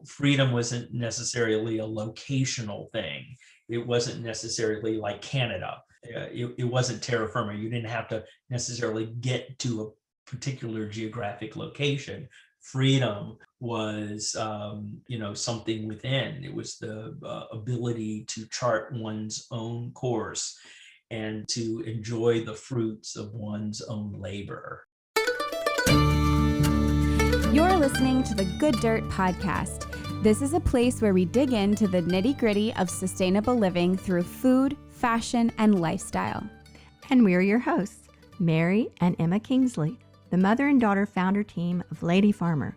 Freedom wasn't necessarily a locational thing. It wasn't necessarily like Canada. It wasn't terra firma. You didn't have to necessarily get to a particular geographic location. Freedom was, something within. It was the ability to chart one's own course and to enjoy the fruits of one's own labor. You're listening to the Good Dirt Podcast. This is a place where we dig into the nitty-gritty of sustainable living through food, fashion, and lifestyle. And we're your hosts, Mary and Emma Kingsley, the mother and daughter founder team of Lady Farmer.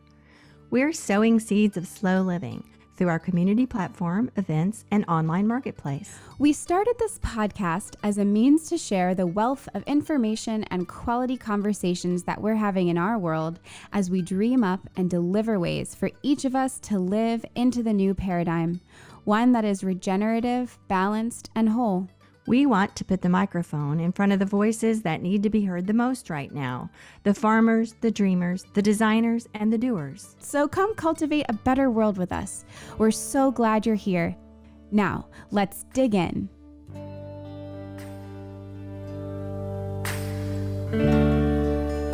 We're sowing seeds of slow living through our community platform, events, and online marketplace. We started this podcast as a means to share the wealth of information and quality conversations that we're having in our world as we dream up and deliver ways for each of us to live into the new paradigm, one that is regenerative, balanced, and whole. We want to put the microphone in front of the voices that need to be heard the most right now. The farmers, the dreamers, the designers, and the doers. So come cultivate a better world with us. We're so glad you're here. Now, let's dig in.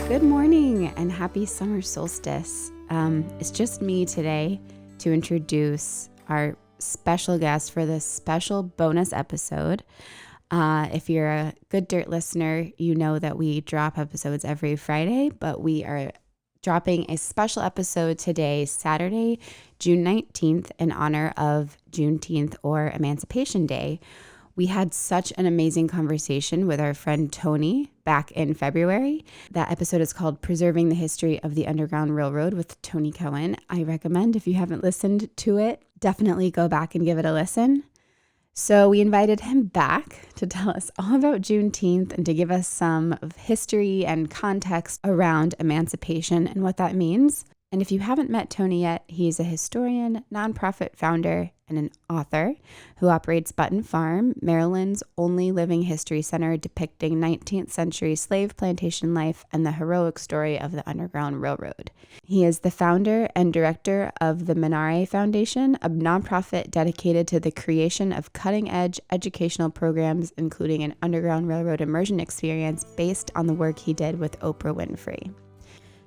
Good morning and happy summer solstice. It's just me today to introduce our special guest for this special bonus episode. If you're a Good Dirt listener, you know that we drop episodes every Friday, but we are dropping a special episode today, Saturday, June 19th, in honor of Juneteenth or Emancipation Day. We had such an amazing conversation with our friend Tony back in February. That episode is called Preserving the History of the Underground Railroad with Tony Cohen. I recommend, if you haven't listened to it, definitely go back and give it a listen. So we invited him back to tell us all about Juneteenth and to give us some of history and context around emancipation and what that means. And if you haven't met Tony yet, he's a historian, nonprofit founder, and an author who operates Button Farm, Maryland's only living history center depicting 19th century slave plantation life and the heroic story of the Underground Railroad. He is the founder and director of the Minare Foundation, a nonprofit dedicated to the creation of cutting-edge educational programs, including an Underground Railroad immersion experience based on the work he did with Oprah Winfrey.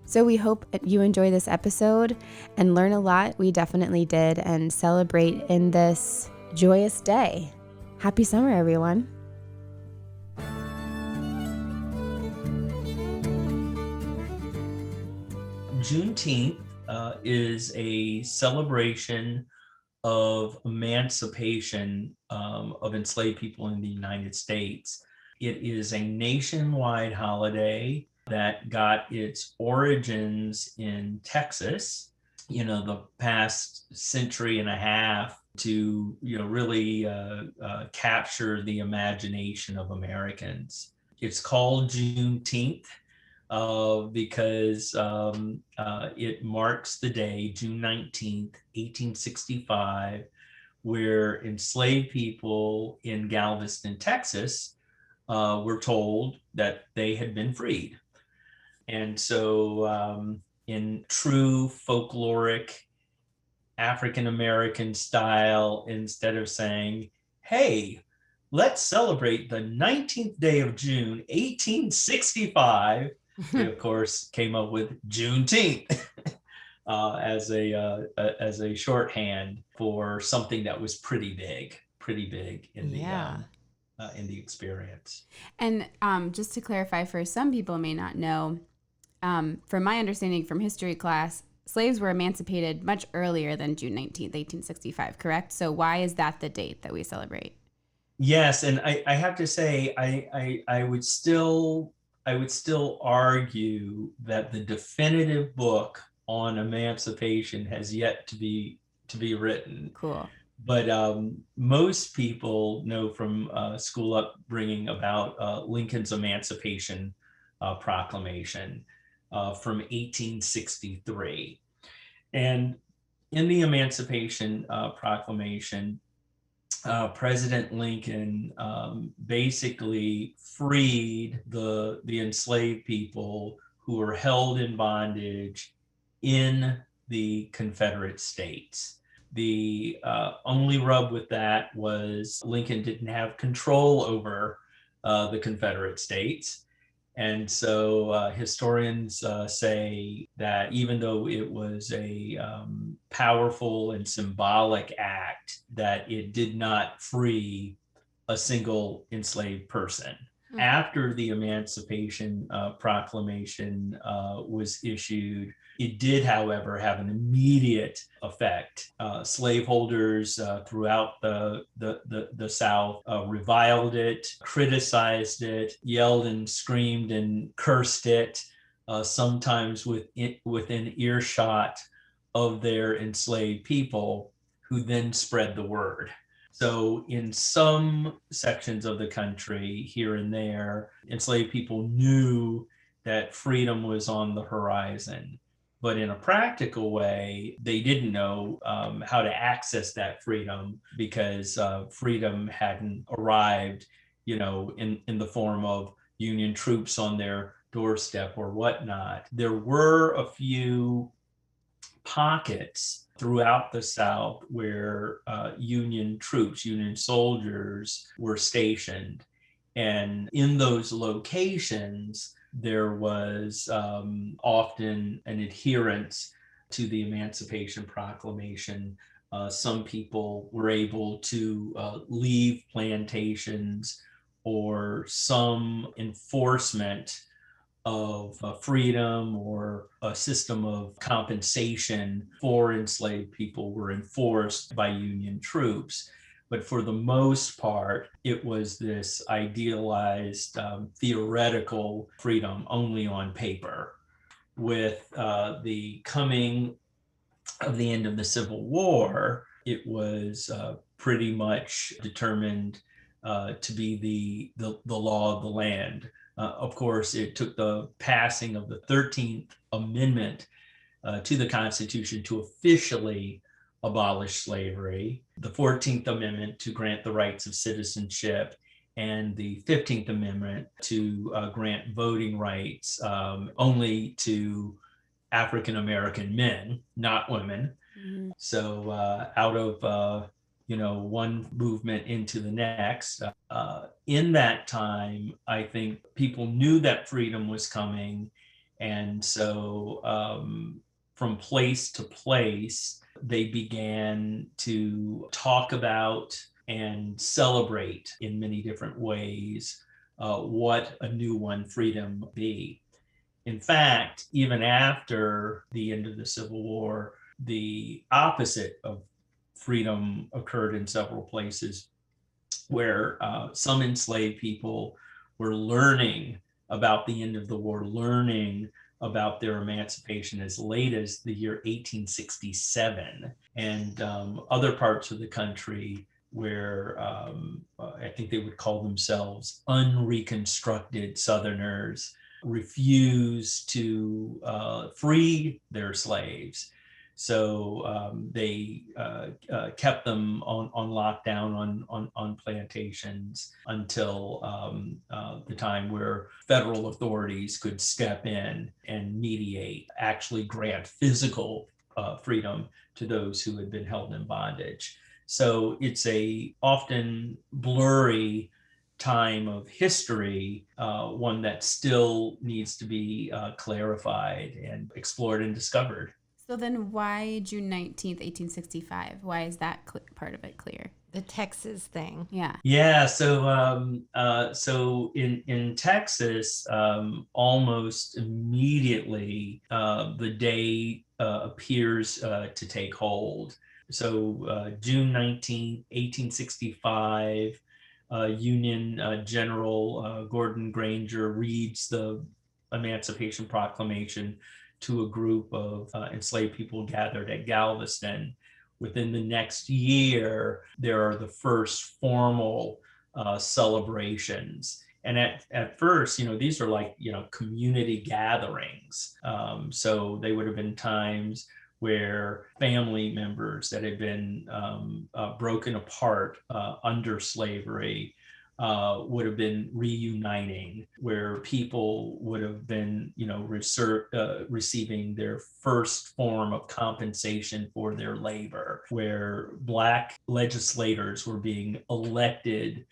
So we hope you enjoy this episode and learn a lot. We definitely did, and celebrate in this joyous day. Happy summer, everyone. Juneteenth is a celebration of emancipation of enslaved people in the United States. It is a nationwide holiday that got its origins in Texas, the past century and a half to, really capture the imagination of Americans. It's called Juneteenth because it marks the day, June 19th, 1865, where enslaved people in Galveston, Texas, were told that they had been freed. And so in true folkloric African-American style, instead of saying, hey, let's celebrate the 19th day of June, 1865, they, of course, came up with Juneteenth as a shorthand for something that was pretty big in the experience. And just to clarify, for some people may not know, from my understanding from history class, slaves were emancipated much earlier than June 19th, 1865, correct? So why is that the date that we celebrate? Yes, and I have to say, I would still argue that the definitive book on emancipation has yet to be written. Cool. But most people know from school upbringing about Lincoln's Emancipation Proclamation from 1863. And in the Emancipation Proclamation, President Lincoln basically freed the enslaved people who were held in bondage in the Confederate States. The only rub with that was Lincoln didn't have control over the Confederate States. And so historians say that even though it was a powerful and symbolic act, that it did not free a single enslaved person. After the Emancipation Proclamation was issued, it did, however, have an immediate effect. Slaveholders throughout the South reviled it, criticized it, yelled and screamed and cursed it, sometimes within earshot of their enslaved people, who then spread the word. So in some sections of the country, here and there, enslaved people knew that freedom was on the horizon. But in a practical way, they didn't know how to access that freedom, because freedom hadn't arrived, in the form of Union troops on their doorstep or whatnot. There were a few pockets throughout the South where Union troops, Union soldiers were stationed. And in those locations, there was often an adherence to the Emancipation Proclamation. Some people were able to leave plantations, or some enforcement of freedom or a system of compensation for enslaved people were enforced by Union troops. But for the most part, it was this idealized theoretical freedom only on paper. With the coming of the end of the Civil War, it was pretty much determined to be the law of the land. Of course, it took the passing of the 13th Amendment to the Constitution to officially abolish slavery, the 14th Amendment to grant the rights of citizenship, and the 15th Amendment to grant voting rights only to African American men, not women. Mm-hmm. So out of one movement into the next. In that time, I think people knew that freedom was coming. And so from place to place, they began to talk about and celebrate in many different ways what a new one freedom be. In fact, even after the end of the Civil War, the opposite of freedom occurred in several places, where some enslaved people were learning about the end of the war, learning about their emancipation as late as the year 1867, and other parts of the country where I think they would call themselves unreconstructed Southerners, refused to free their slaves. So they kept them on lockdown on plantations until the time where federal authorities could step in and mediate, actually grant physical freedom to those who had been held in bondage. So it's a often blurry time of history, one that still needs to be clarified and explored and discovered. So then why June 19th, 1865? Why is that part of it clear? The Texas thing. Yeah. Yeah. So in Texas, almost immediately, the day appears to take hold. So June 19th, 1865, Union General Gordon Granger reads the Emancipation Proclamation to a group of enslaved people gathered at Galveston. Within the next year, there are the first formal celebrations. And at first, these are like, community gatherings. So they would have been times where family members that had been broken apart under slavery would have been reuniting, where people would have been, receiving their first form of compensation for their labor, where Black legislators were being elected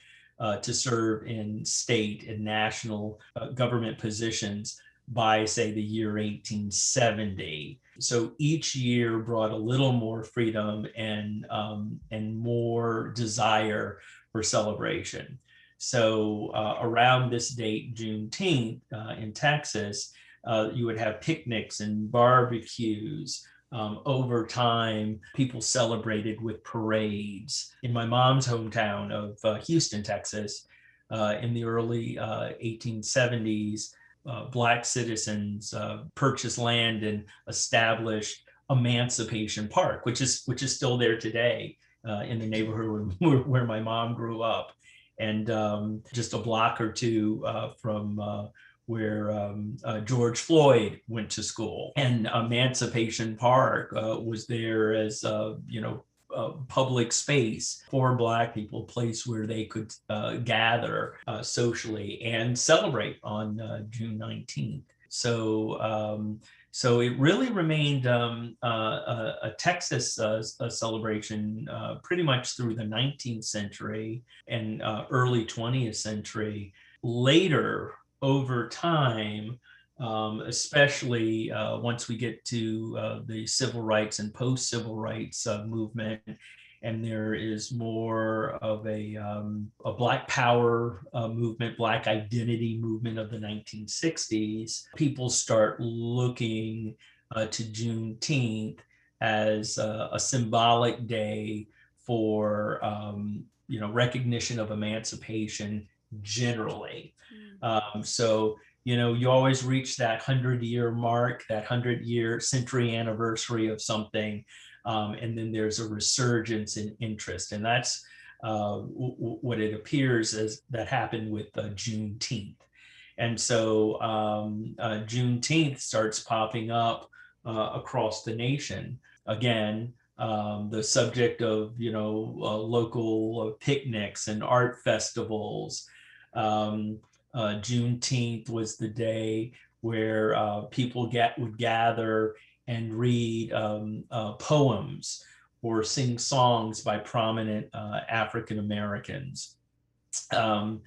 to serve in state and national government positions by, say, the year 1870. So each year brought a little more freedom and more desire for celebration. So around this date, Juneteenth, in Texas, you would have picnics and barbecues. Over time, people celebrated with parades. In my mom's hometown of Houston, Texas, in the early 1870s, Black citizens purchased land and established Emancipation Park, which is still there today in the neighborhood where my mom grew up, and just a block or two from where George Floyd went to school. And Emancipation Park was there as public space for Black people, a place where they could gather socially and celebrate on June 19th. So it really remained a Texas celebration pretty much through the 19th century and early 20th century. Later, over time, especially once we get to the civil rights and post-civil rights movement, and there is more of a Black power movement, Black identity movement of the 1960s, people start looking to Juneteenth as a symbolic day for recognition of emancipation generally. So you always reach that 100-year mark, that 100-year century anniversary of something, and then there's a resurgence in interest, and that's what it appears as that happened with Juneteenth. And so Juneteenth starts popping up across the nation again. The subject of local picnics and art festivals. Juneteenth was the day where people would gather and read poems or sing songs by prominent African Americans. The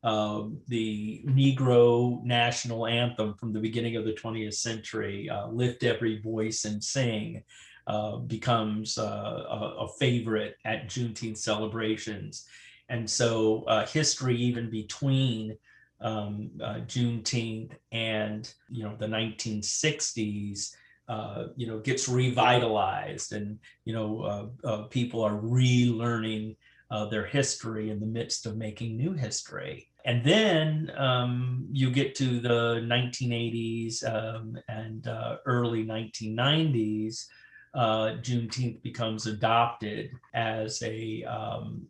Negro national anthem from the beginning of the 20th century, Lift Every Voice and Sing, becomes a favorite at Juneteenth celebrations. And so history even between Juneteenth and the 1960s gets revitalized, and people are relearning their history in the midst of making new history. And then you get to the 1980s and early 1990s. Juneteenth becomes adopted as a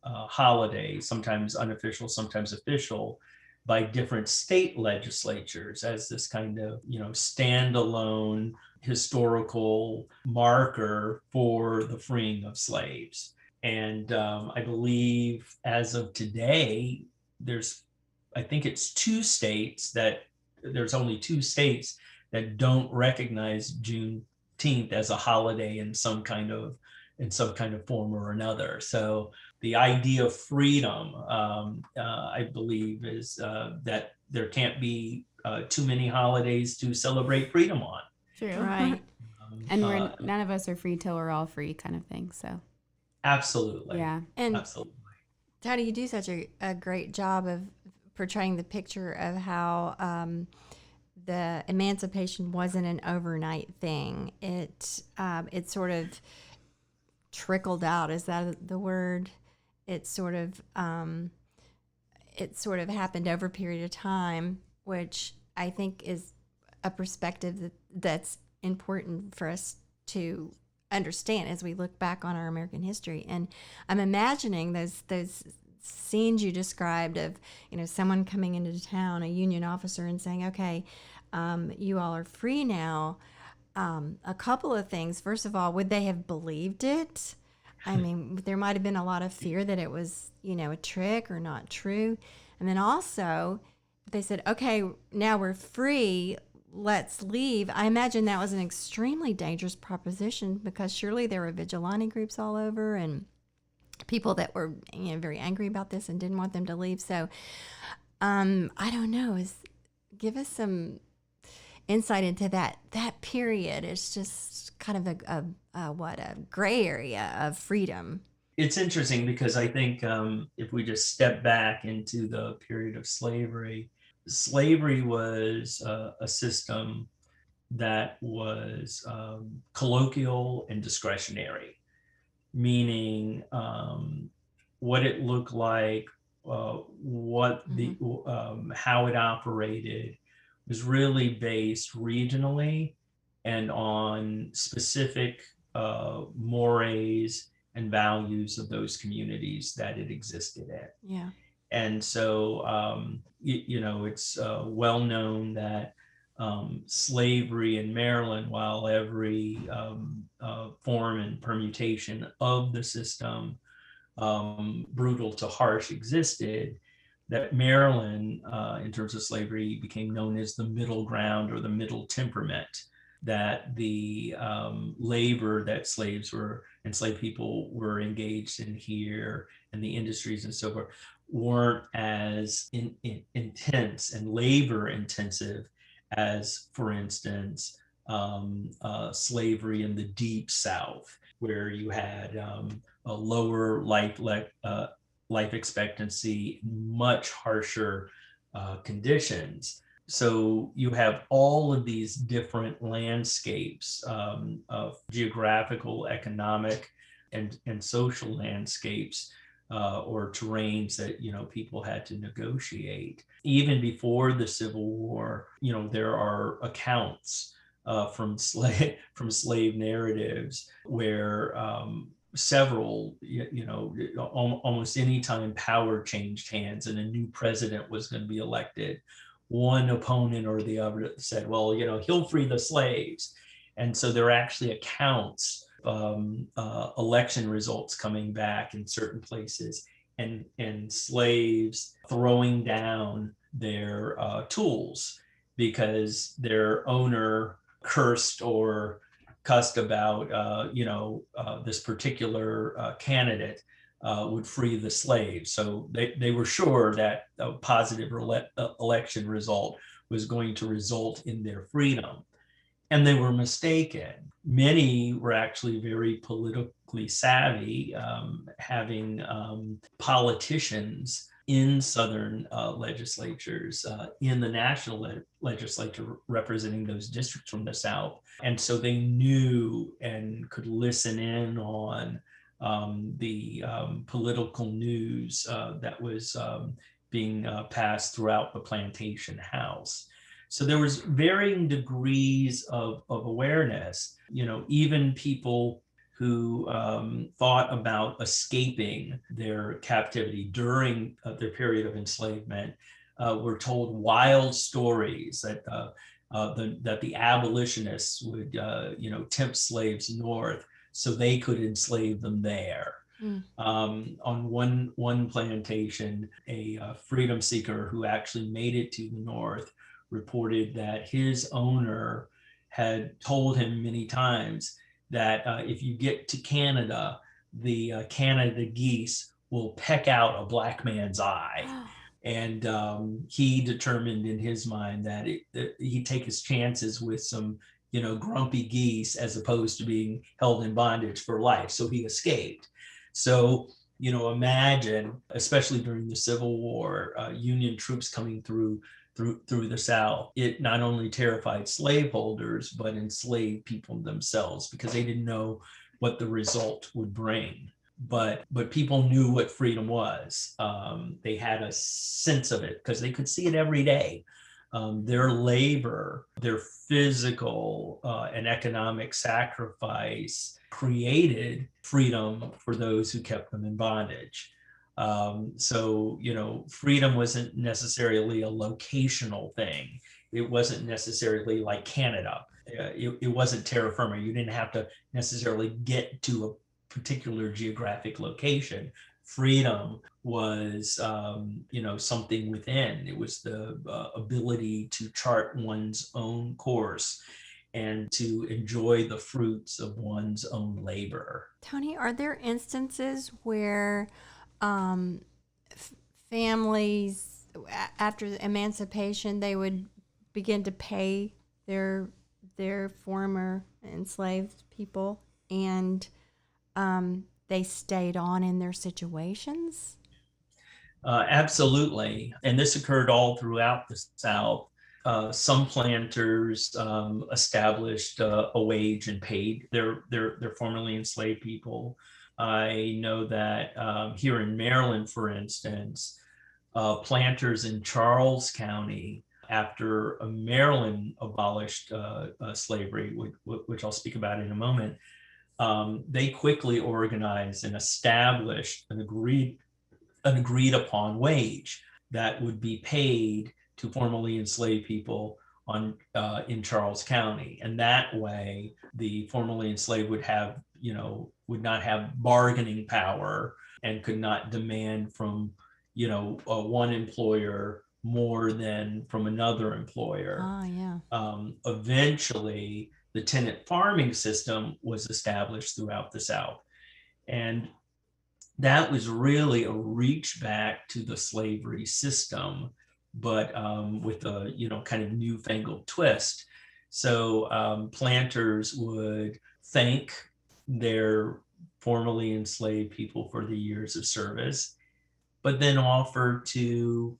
holiday, sometimes unofficial, sometimes official, by different state legislatures as this kind of, standalone historical marker for the freeing of slaves. And I believe as of today, there's only two states that don't recognize Juneteenth as a holiday in some kind of form or another. So the idea of freedom, I believe, is that there can't be too many holidays to celebrate freedom on. True. Right. And none of us are free till we're all free, kind of thing. So Absolutely. yeah. And Absolutely. Tony, you do such a great job of portraying the picture of how the emancipation wasn't an overnight thing. It sort of trickled out. Is that the word? It sort of happened over a period of time, which I think is a perspective that's important for us to understand as we look back on our American history. And I'm imagining those scenes you described of someone coming into town, a Union officer, and saying, "Okay, you all are free now." A couple of things. First of all, would they have believed it? I mean, there might have been a lot of fear that it was, a trick or not true. And then also, they said, okay, now we're free, let's leave. I imagine that was an extremely dangerous proposition because surely there were vigilante groups all over and people that were, very angry about this and didn't want them to leave. So, I don't know. Give us some insight into that period. It's just kind of a gray area of freedom. It's interesting because I think if we just step back into the period of slavery, slavery was a system that was colloquial and discretionary, meaning what it looked like, what the how it operated was really based regionally and on specific mores and values of those communities that it existed in. Yeah. And so, it's well known that slavery in Maryland, while every form and permutation of the system, brutal to harsh, existed, that Maryland, in terms of slavery, became known as the middle ground or the middle temperament, that the labor that enslaved people were engaged in here and the industries and so forth weren't as intense and labor intensive as, for instance, slavery in the deep South, where you had a lower life expectancy, much harsher conditions. So you have all of these different landscapes of geographical, economic, and social landscapes or terrains that people had to negotiate. Even before the Civil War, there are accounts from slave narratives where several, almost any time power changed hands and a new president was going to be elected, one opponent or the other said, well, he'll free the slaves. And so there are actually accounts of election results coming back in certain places and slaves throwing down their tools because their owner cursed or cussed about, this particular candidate would free the slaves. So they were sure that a positive election result was going to result in their freedom. And they were mistaken. Many were actually very politically savvy, having politicians in Southern legislatures, in the national legislature representing those districts from the South. And so they knew and could listen in on the political news that was being passed throughout the plantation house. So there was varying degrees of awareness, even people who thought about escaping their captivity during their period of enslavement were told wild stories that the abolitionists would, tempt slaves north so they could enslave them there. On one plantation, a freedom seeker who actually made it to the north reported that his owner had told him many times that if you get to Canada, the Canada geese will peck out a black man's eye. And he determined in his mind that he'd take his chances with some, grumpy geese as opposed to being held in bondage for life. So he escaped. So, imagine, especially during the Civil War, Union troops coming through the South. It not only terrified slaveholders, but enslaved people themselves because they didn't know what the result would bring. But people knew what freedom was. They had a sense of it because they could see it every day. Their labor, their physical and economic sacrifice created freedom for those who kept them in bondage. So, freedom wasn't necessarily a locational thing. It wasn't necessarily like Canada. It wasn't terra firma. You didn't have to necessarily get to a particular geographic location. Freedom was, something within. It was the ability to chart one's own course and to enjoy the fruits of one's own labor. Tony, are there instances where um, families, after the emancipation, they would begin to pay their former enslaved people, and they stayed on in their situations? Absolutely. And this occurred all throughout the South. Some planters established a wage and paid their formerly enslaved people. I know that here in Maryland, for instance, planters in Charles County, after Maryland abolished slavery, which I'll speak about in a moment, they quickly organized and established an agreed upon wage that would be paid to formerly enslaved people in Charles County. And that way, the formerly enslaved would not have bargaining power and could not demand from, one employer more than from another employer. Oh, yeah. Eventually, the tenant farming system was established throughout the South. And that was really a reach back to the slavery system, but with a kind of newfangled twist. So planters would thank their formerly enslaved people for the years of service, but then offer to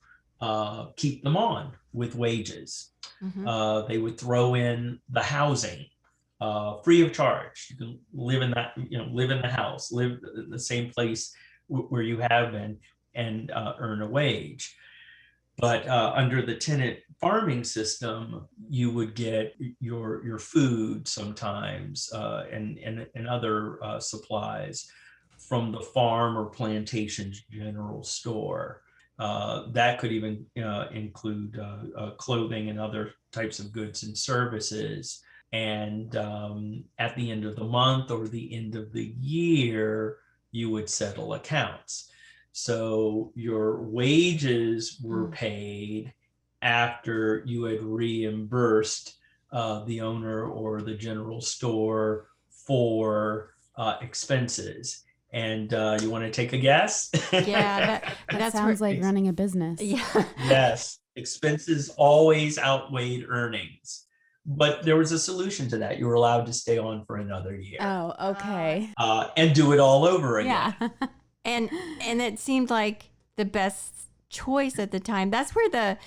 keep them on with wages. Mm-hmm. They would throw in the housing free of charge. You can live in that, live in the house, live in the same place where you have been, and earn a wage. But under the tenant farming system, you would get your food sometimes and other supplies from the farm or plantation's general store. That could even include clothing and other types of goods and services. And at the end of the month or the end of the year, you would settle accounts. So your wages were paid after you had reimbursed the owner or the general store for expenses. And you want to take a guess? Yeah, That sounds like running a business. Yeah. Yes, expenses always outweighed earnings. But there was a solution to that. You were allowed to stay on for another year. Oh, okay. And do it all over again. Yeah. And it seemed like the best choice at the time. That's where the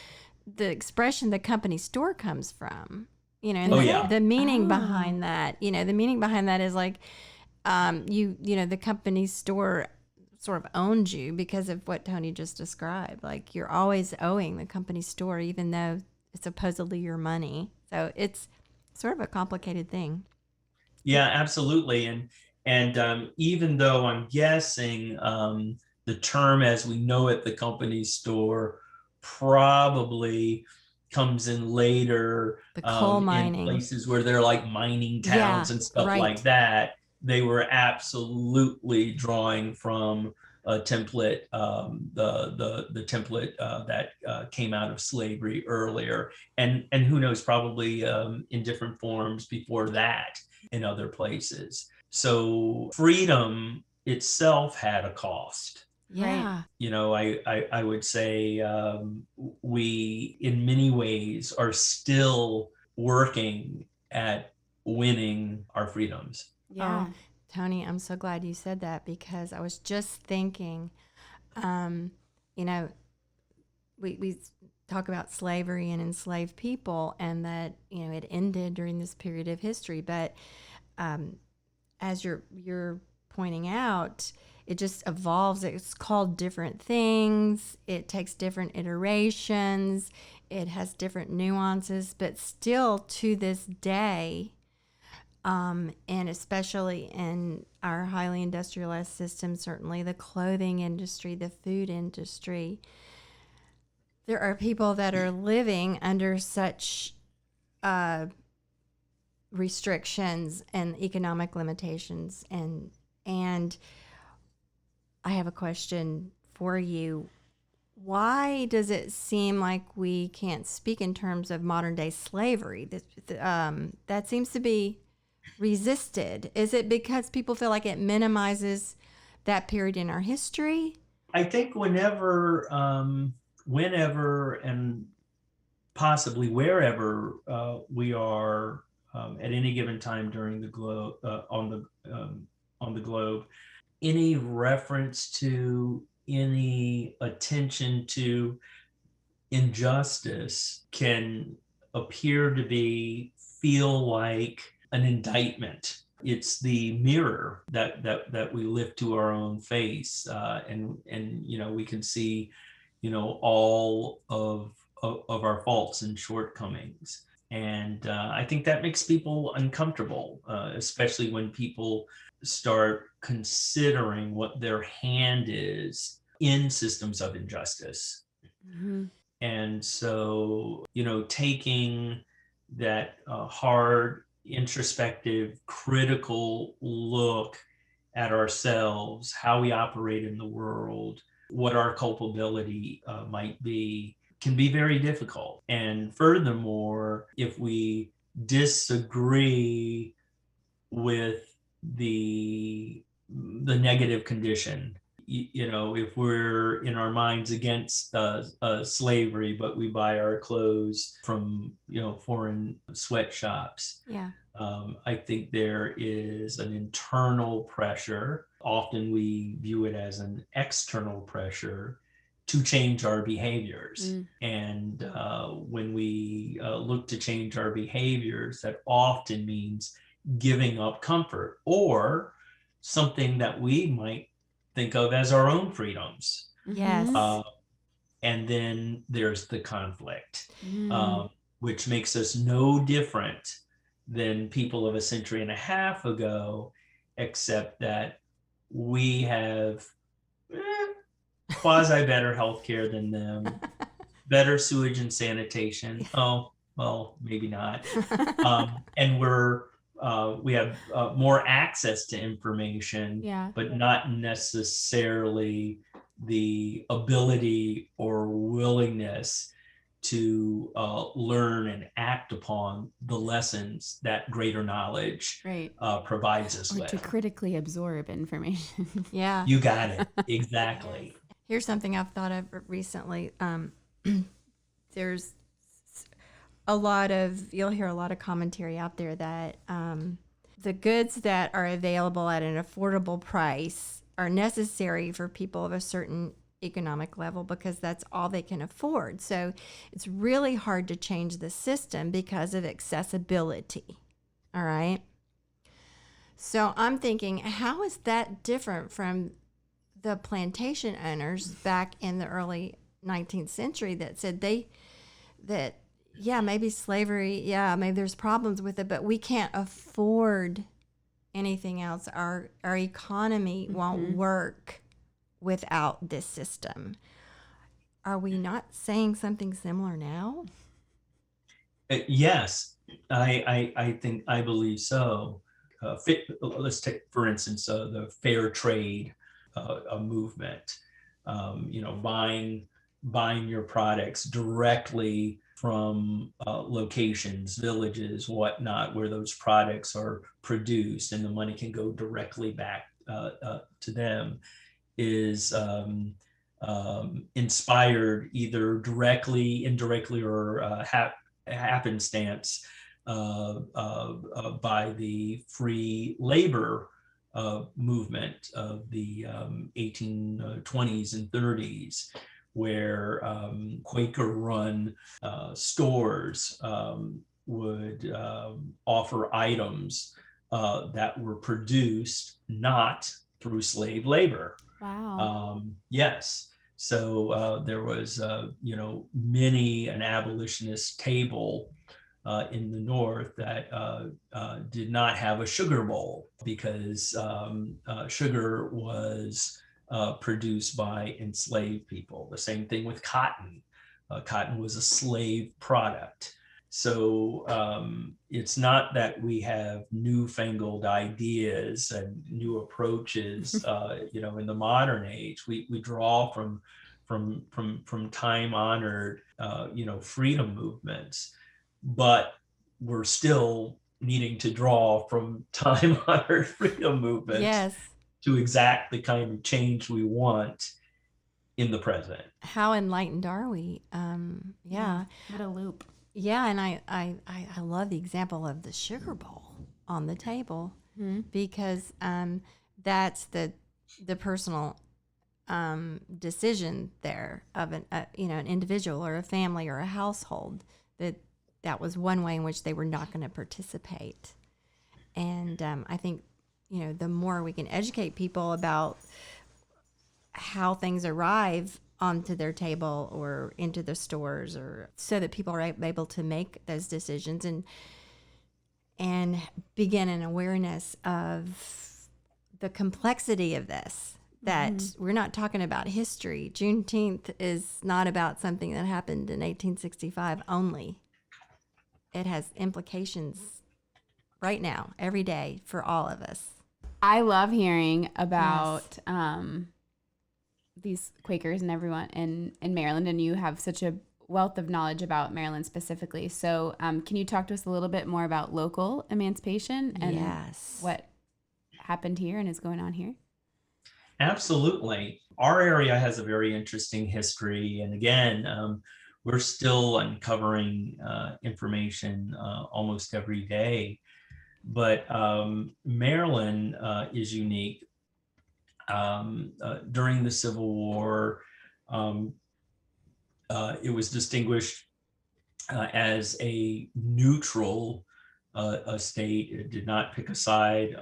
expression "the company store" comes from. And the meaning behind that. The meaning behind that is like, the company store sort of owned you because of what Tony just described. Like, you're always owing the company store, even though it's supposedly your money. So it's sort of a complicated thing. Yeah, absolutely. And even though I'm guessing the term as we know it, the company store, probably comes in later The coal mining. in places where they're like mining towns and stuff like that. They were absolutely drawing from a template, the template that came out of slavery earlier, and who knows, probably in different forms before that in other places. So freedom itself had a cost. Yeah. I would say we, in many ways, are still working at winning our freedoms. Yeah. Oh, Tony, I'm so glad you said that, because I was just thinking, we talk about slavery and enslaved people, and that, it ended during this period of history. But as you're pointing out, it just evolves. It's called different things. It takes different iterations. It has different nuances, but still to this day, and especially in our highly industrialized system, certainly the clothing industry, the food industry, there are people that are living under such restrictions and economic limitations, and And I have a question for you. Why does it seem like we can't speak in terms of modern day slavery? That seems to be resisted. Is it because people feel like it minimizes that period in our history? I think whenever and possibly wherever we are at any given time during the globe on the globe, any reference to any attention to injustice can appear to feel like an indictment. It's the mirror that we lift to our own face, and we can see all of our faults and shortcomings. And I think that makes people uncomfortable, especially when people start considering what their hand is in systems of injustice. Mm-hmm. And so, taking that hard, introspective, critical look at ourselves, how we operate in the world, what our culpability might be, can be very difficult. And furthermore, if we disagree with the negative condition, if we're in our minds against slavery, but we buy our clothes from foreign sweatshops, Yeah. I think there is an internal pressure. Often we view it as an external pressure to change our behaviors. And when we look to change our behaviors, that often means giving up comfort or something that we might think of as our own freedoms. Yes. And then there's the conflict, Mm. which makes us no different than people of a century and a half ago, except that we have quasi better healthcare than them, better sewage and sanitation. Oh, well, maybe not. And we have more access to information, Yeah. but not necessarily the ability or willingness to learn and act upon the lessons that greater knowledge Right. provides us Or with. to critically absorb information. Yeah. You got it. Exactly. Here's something I've thought of recently. There's you'll hear a lot of commentary out there that the goods that are available at an affordable price are necessary for people of a certain economic level because that's all they can afford. So it's really hard to change the system because of accessibility. All right. So I'm thinking, how is that different from the plantation owners back in the early 19th century that said maybe slavery, maybe there's problems with it, but we can't afford anything else. Our economy won't work without this system. Are we not saying something similar now? Yes, I believe so. Let's take, for instance, the fair trade movement. Buying your products directly from locations, villages, whatnot, where those products are produced, and the money can go directly back to them, is inspired either directly, indirectly, or happenstance by the free labor movement of the 1820s and 30s, where Quaker-run stores would offer items that were produced not through slave labor. Wow. Yes. So there was, many an abolitionist table in the North that did not have a sugar bowl because sugar was produced by enslaved people. The same thing with cotton. Cotton was a slave product. So it's not that we have newfangled ideas and new approaches, in the modern age. We draw from time honored, freedom movements, but we're still needing to draw from time honored freedom movements Yes. to exact the kind of change we want in the present. How enlightened are we? Yeah. What a loop. Yeah, and I love the example of the sugar bowl on the table because that's the personal decision there of an individual or a family or a household that was one way in which they were not going to participate. And I think the more we can educate people about how things arrive onto their table or into the stores, or so that people are able to make those decisions and begin an awareness of the complexity of this, that we're not talking about history. Juneteenth is not about something that happened in 1865 only. It has implications right now, every day, for all of us. I love hearing about these Quakers and everyone in Maryland, and you have such a wealth of knowledge about Maryland specifically. So can you talk to us a little bit more about local emancipation and what happened here and is going on here? Absolutely. Our area has a very interesting history. And again, we're still uncovering information almost every day. But Maryland is unique. During the Civil War, it was distinguished as a neutral state. It did not pick a side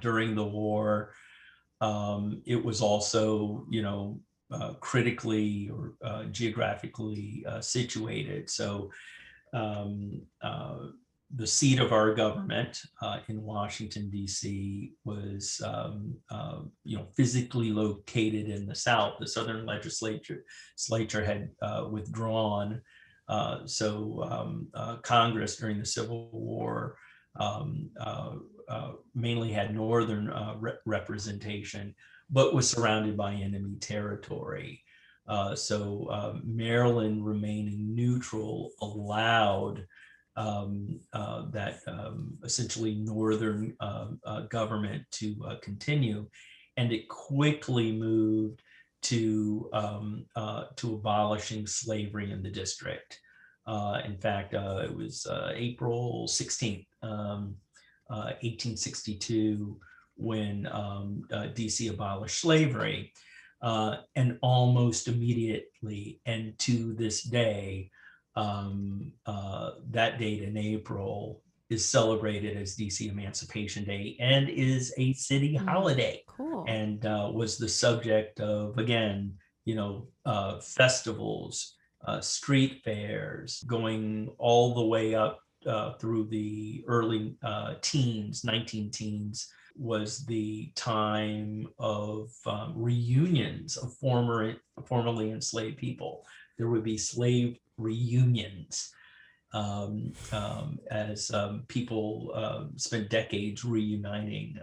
during the war. It was also, critically or geographically situated. So the seat of our government in Washington, D.C. was, physically located in the South. The Southern legislature had withdrawn. So Congress during the Civil War mainly had Northern representation, but was surrounded by enemy territory. So Maryland remaining neutral allowed that essentially Northern government to continue, and it quickly moved to abolishing slavery in the district. In fact, it was April 16th, 1862, when DC abolished slavery, and almost immediately, and to this day, that date in April is celebrated as DC Emancipation Day and is a city holiday. Cool. And was the subject of, again, festivals, street fairs, going all the way up through the early teens, 19 teens, was the time of reunions of formerly enslaved people. There would be slave reunions as people spent decades reuniting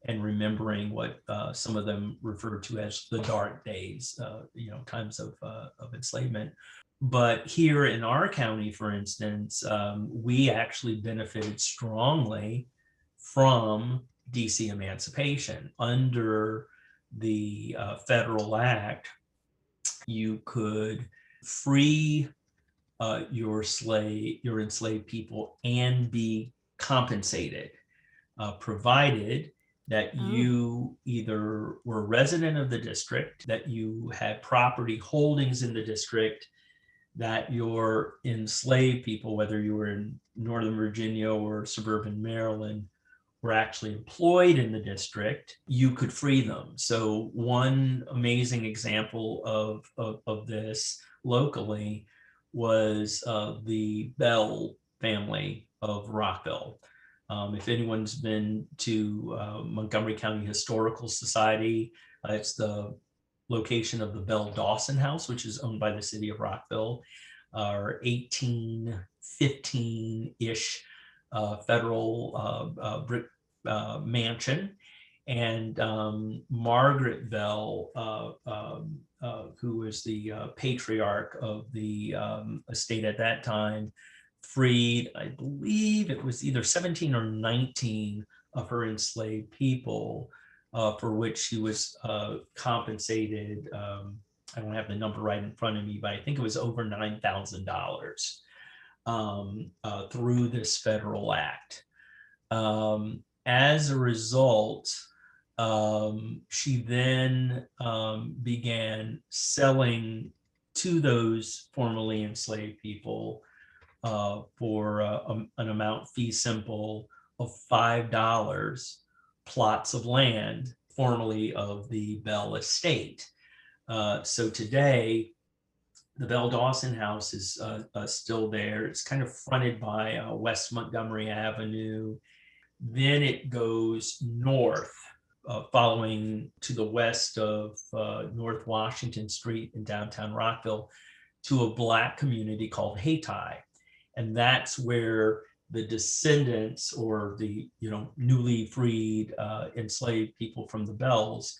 and remembering what some of them referred to as the dark days, times of enslavement. But here in our county, for instance, we actually benefited strongly from DC emancipation. Under the federal act, you could free your enslaved people and be compensated, provided that you either were a resident of the district, that you had property holdings in the district, that your enslaved people, whether you were in Northern Virginia or suburban Maryland, were actually employed in the district, you could free them. So one amazing example of this locally was the Bell family of Rockville. If anyone's been to Montgomery County Historical Society, it's the location of the Bell Dawson House, which is owned by the city of Rockville. or 1815-ish federal brick mansion. And Margaret Bell, who was the patriarch of the estate at that time, freed, I believe it was either 17 or 19 of her enslaved people, for which she was compensated. I don't have the number right in front of me, but I think it was over $9,000 through this federal act. As a result, she then began selling to those formerly enslaved people for an amount fee simple of $5 plots of land formerly of the Bell estate. So today, the Bell Dawson House is still there. It's kind of fronted by West Montgomery Avenue. Then it goes north, following to the west of North Washington Street in downtown Rockville, to a Black community called Hayti. And that's where the descendants, or the newly freed enslaved people from the Bells,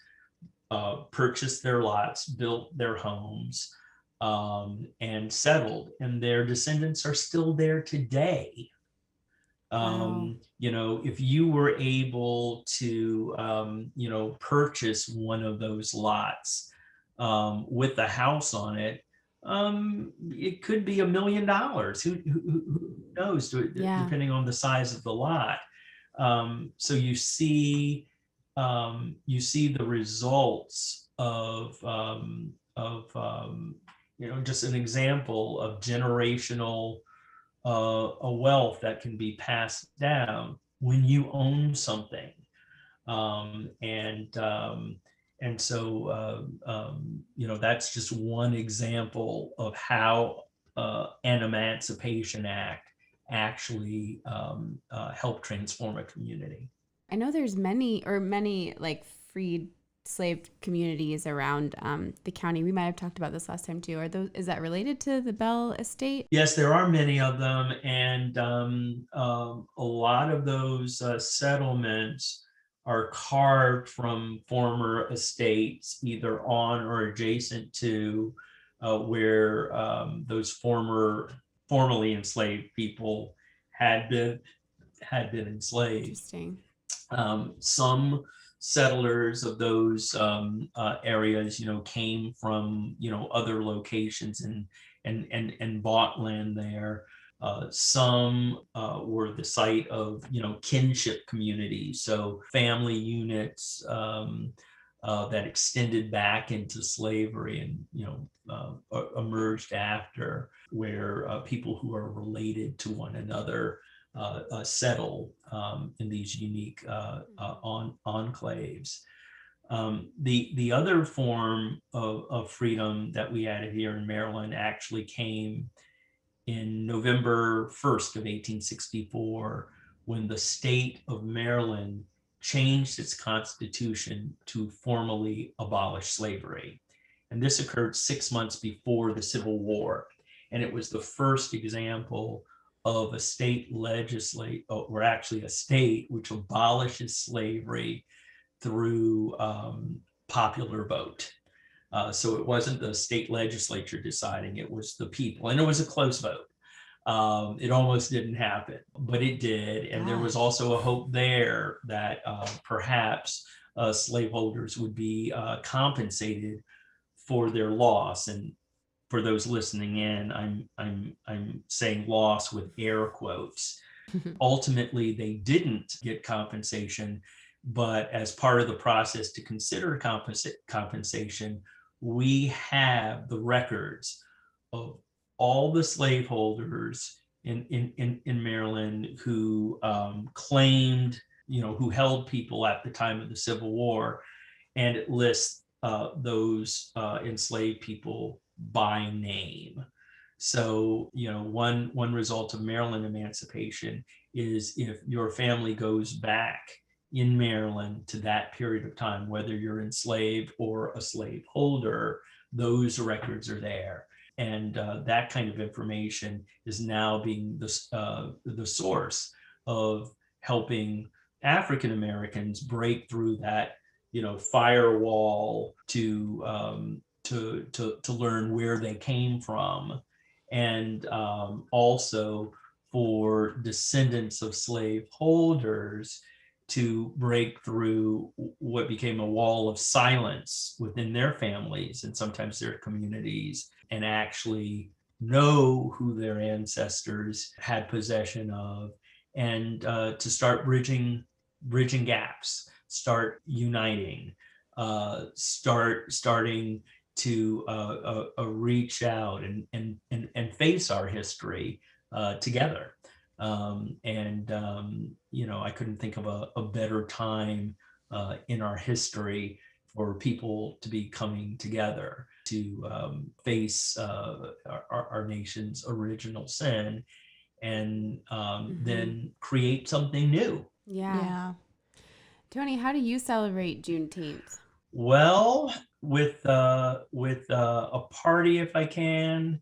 purchased their lots, built their homes, and settled. And their descendants are still there today. Wow. If you were able to, purchase one of those lots with the house on it, it could be $1 million. Who knows, Yeah. depending on the size of the lot. So you see the results of just an example of generational a wealth that can be passed down when you own something. And so that's just one example of how an Emancipation Act actually helped transform a community. I know there's many like freed slave communities around the county. We might have talked about this last time too. Is that related to the Bell estate? Yes, there are many of them, and a lot of those settlements are carved from former estates, either on or adjacent to where those formerly enslaved people had been enslaved. Interesting. Some settlers of those areas, came from other locations and bought land there. Some were the site of kinship communities, so family units that extended back into slavery and emerged after, where people who are related to one another settle in these unique enclaves. The other form of freedom that we added here in Maryland actually came in November 1st of 1864, when the state of Maryland changed its constitution to formally abolish slavery. And this occurred 6 months before the Civil War. And it was the first example of a state legislate, or actually a state which abolishes slavery through popular vote. So it wasn't the state legislature deciding, it was the people, and it was a close vote. It almost didn't happen, but it did. And there was also a hope there that perhaps slaveholders would be compensated for their loss. And for those listening in, I'm saying loss with air quotes. Ultimately, they didn't get compensation, but as part of the process to consider compensation, we have the records of all the slaveholders in Maryland who claimed, who held people at the time of the Civil War, and it lists those enslaved people by name. So, one result of Maryland emancipation is if your family goes back in Maryland to that period of time, whether you're enslaved or a slaveholder, those records are there. that kind of information is now being the source of helping African Americans break through that, firewall to learn where they came from, and also for descendants of slaveholders to break through what became a wall of silence within their families and sometimes their communities, and actually know who their ancestors had possession of, and to start bridging gaps, start uniting, starting to reach out and face our history together. I couldn't think of a better time in our history for people to be coming together to face our nation's original sin, and then create something new. Yeah. Tony, how do you celebrate Juneteenth? Well, with a party if I can,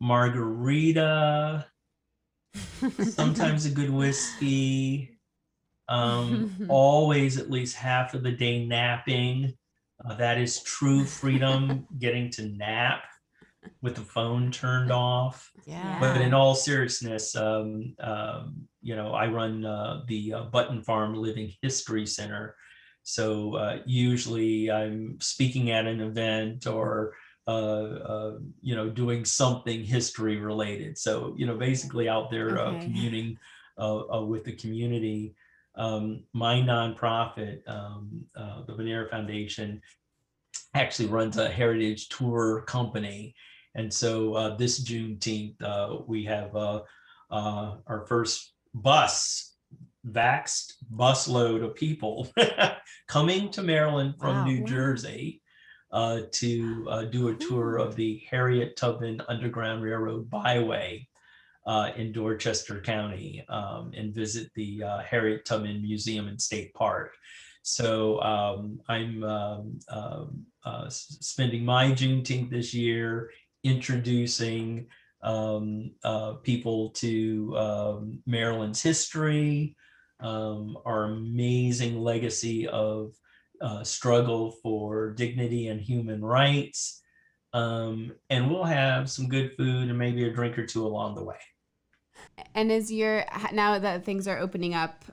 margarita, sometimes a good whiskey, always at least half of the day napping. That is true freedom, getting to nap with the phone turned off. Yeah. But in all seriousness, I run the Button Farm Living History Center. So usually I'm speaking at an event or doing something history related. So, basically out there communing with the community. My nonprofit, the Veneer Foundation, actually runs a heritage tour company. And so this Juneteenth, we have our first vaxxed busload of people coming to Maryland from New Jersey to do a tour of the Harriet Tubman Underground Railroad Byway in Dorchester County, and visit the Harriet Tubman Museum and State Park. So I'm spending my Juneteenth this year introducing people to Maryland's history, our amazing legacy of struggle for dignity and human rights. And we'll have some good food and maybe a drink or two along the way. And now that things are opening up,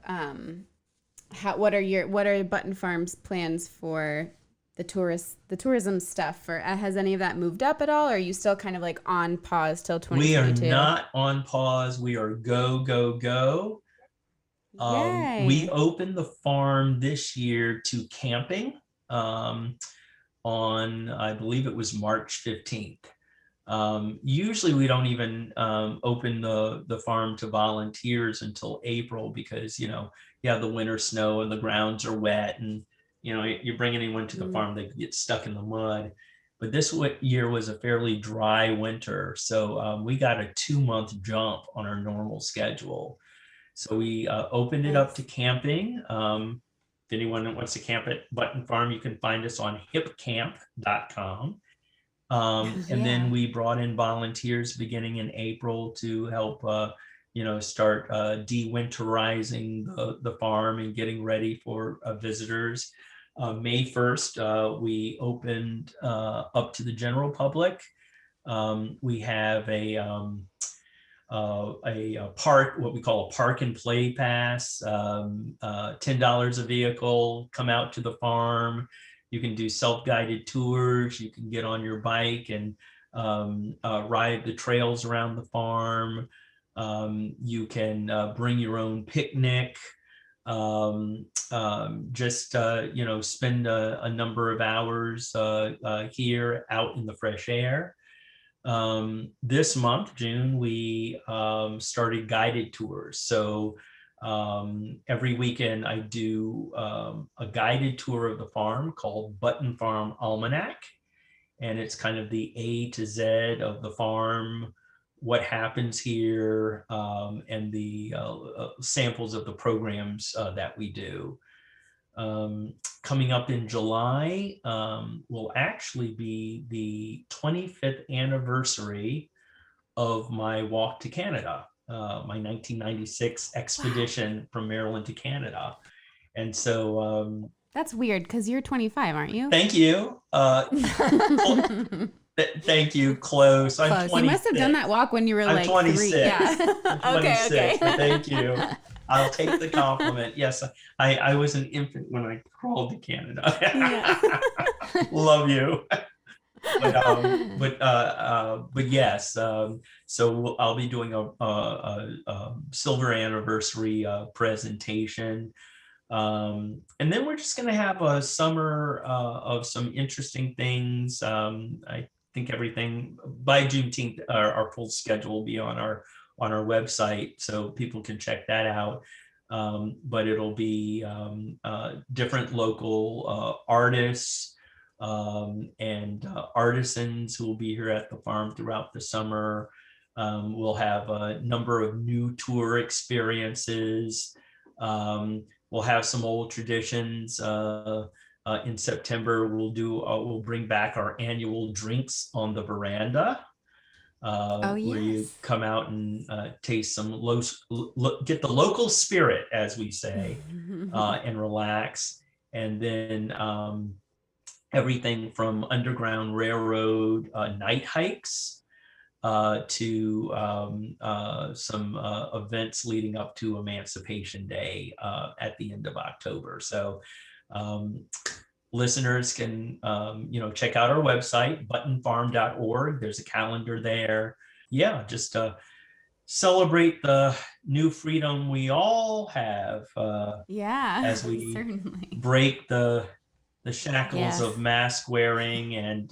what are Button Farm's plans for the tourism stuff? Or has any of that moved up at all? Or are you still kind of like on pause till 2022? We are not on pause. We are go, go, go. We opened the farm this year to camping on, I believe it was March 15th. Usually we don't even open the farm to volunteers until April because, you have the winter snow and the grounds are wet, and, you bring anyone to the farm, they get stuck in the mud. But this year was a fairly dry winter. So we got a 2-month jump on our normal schedule. So we opened it up to camping. If anyone wants to camp at Button Farm, you can find us on hipcamp.com. And then we brought in volunteers beginning in April to help, start de-winterizing the farm and getting ready for visitors. May 1st, we opened up to the general public. We have a park, what we call a park and play pass, $10 a vehicle, come out to the farm. You can do self-guided tours. You can get on your bike and ride the trails around the farm. You can bring your own picnic. Spend a number of hours here out in the fresh air. This month, June, we started guided tours. So every weekend I do a guided tour of the farm called Button Farm Almanac. And it's kind of the A to Z of the farm, what happens here, and the samples of the programs that we do. Coming up in July will actually be the 25th anniversary of my walk to Canada, my 1996 expedition from Maryland to Canada. And so That's weird because you're 25, aren't you? thank you. Thank you. Close. I'm Close. 26. You must have done that walk when you were I'm like 26. 3. Yeah. I'm 26, Okay. but thank you. I'll take the compliment. Yes, I was an infant when I crawled to Canada. Yeah. Love you. But yes. So I'll be doing a silver anniversary presentation. And then we're just going to have a summer of some interesting things. I think everything by Juneteenth, our full schedule will be on our website, so people can check that out. But it'll be different local artists and artisans who will be here at the farm throughout the summer. We'll have a number of new tour experiences. We'll have some old traditions. In September, we'll bring back our annual drinks on the veranda, Oh, where you yes. come out and taste some get the local spirit, as we say, and relax. And then everything from Underground Railroad night hikes to some events leading up to Emancipation Day at the end of October. So listeners can check out our website, buttonfarm.org. There's a calendar there. Yeah, just celebrate the new freedom we all have Yeah. as we certainly break the shackles Yes. of mask wearing and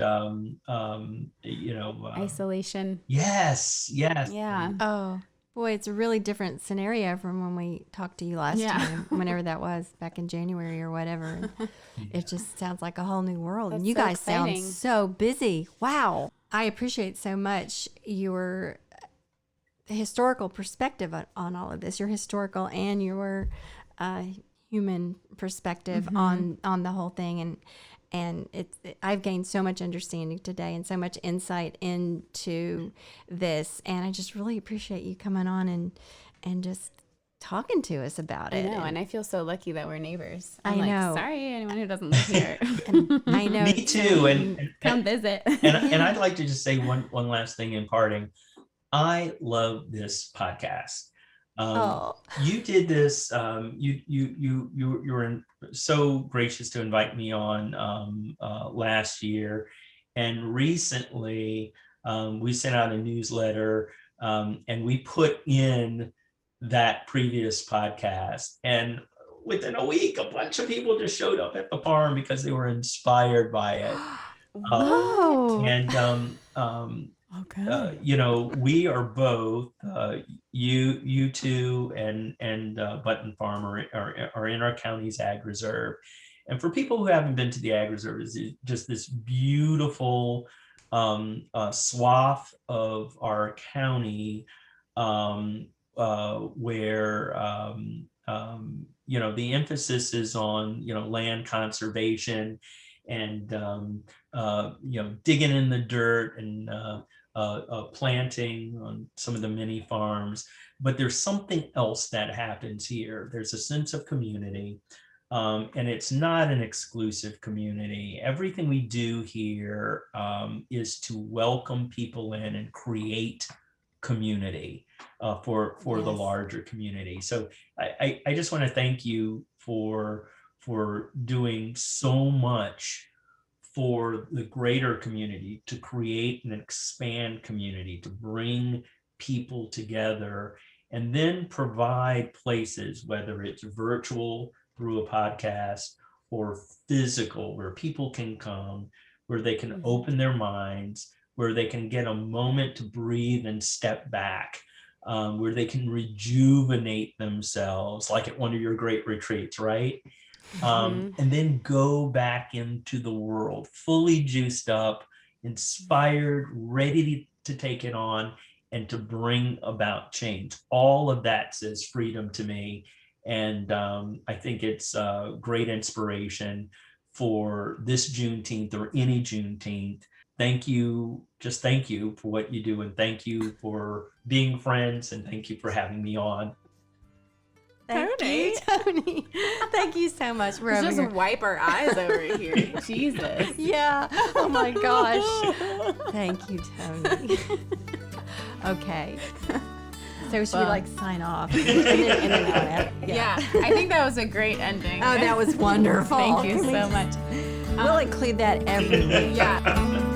isolation. yes. Yeah. Oh, boy, it's a really different scenario from when we talked to you last Yeah. time, whenever that was, back in January or whatever. And it just sounds like a whole new world. And That's you so guys exciting. sound so busy. Wow. I appreciate so much your historical perspective on all of this, your historical and your human perspective on the whole thing. And I've gained so much understanding today and so much insight into this. And I just really appreciate you coming on and just talking to us about I it. know, and I feel so lucky that we're neighbors. I I'm like, know. sorry, anyone who doesn't live here. And I know. Me too. And Come visit. and I'd like to just say one last thing in parting. I love this podcast. You did this. You were so gracious to invite me on last year, and recently we sent out a newsletter and we put in that previous podcast, and within a week, a bunch of people just showed up at the farm because they were inspired by it. Whoa. And Okay. we are both you two and Button Farm are in our county's ag reserve. And for people who haven't been to the ag reserve, it's just this beautiful swath of our county where the emphasis is on land conservation and digging in the dirt and planting on some of the mini farms. But there's something else that happens here. There's a sense of community, and it's not an exclusive community. Everything we do here is to welcome people in and create community for the Yes. larger community. So I just want to thank you for doing so much for the greater community, to create and expand community, to bring people together, and then provide places, whether it's virtual through a podcast or physical, where people can come, where they can open their minds, where they can get a moment to breathe and step back, where they can rejuvenate themselves, like at one of your great retreats, right? And then go back into the world fully juiced up, inspired, ready to take it on and to bring about change. All of that says freedom to me. And I think it's a great inspiration for this Juneteenth or any Juneteenth. Thank you. Just thank you for what you do. And thank you for being friends. And thank you for having me on. Thank you, Tony. Thank you so much for Let's over just here. wipe our eyes over here. Jesus. Yeah. Oh my gosh. Thank you, Tony. Okay. So should we like sign off? And then Yeah. I think that was a great ending. Oh, that was wonderful. Thank you so much. We'll include that every week. Yeah.